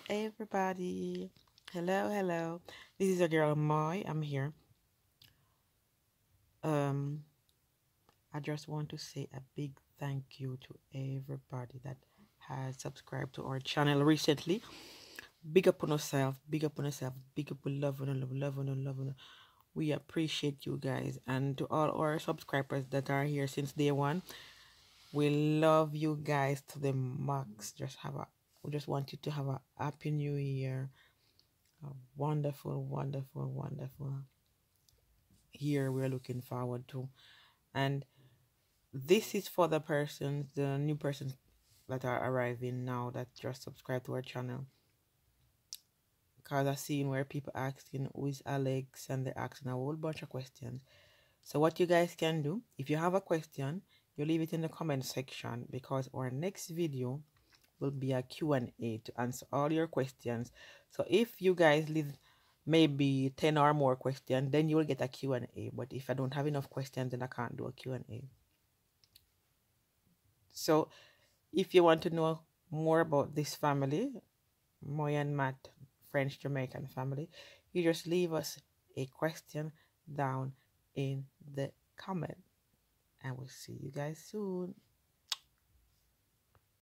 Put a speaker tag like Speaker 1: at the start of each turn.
Speaker 1: everybody. Hello. This is your girl Moy. I'm here. Um, I just want to say a big thank you to everybody that has subscribed to our channel recently. Big up on yourself, big up on yourself, big up on love and love. We appreciate you guys, and to all our subscribers that are here since day one. We love you guys to the max. We just want you to have a happy new year. A wonderful year we're looking forward to. And this is for the new persons that are arriving now that just subscribe to our channel. Because I've seen where people asking who is Alex, and they're asking a whole bunch of questions. So what you guys can do, if you have a question, you leave it in the comment section, because our next video will be a Q&A to answer all your questions. So if you guys leave maybe 10 or more questions, then you will get a Q&A. But if I don't have enough questions, then I can't do a Q&A. So if you want to know more about this family, Moy and Matt, French Jamaican family, you just leave us a question down in the comment. And we'll see you guys soon.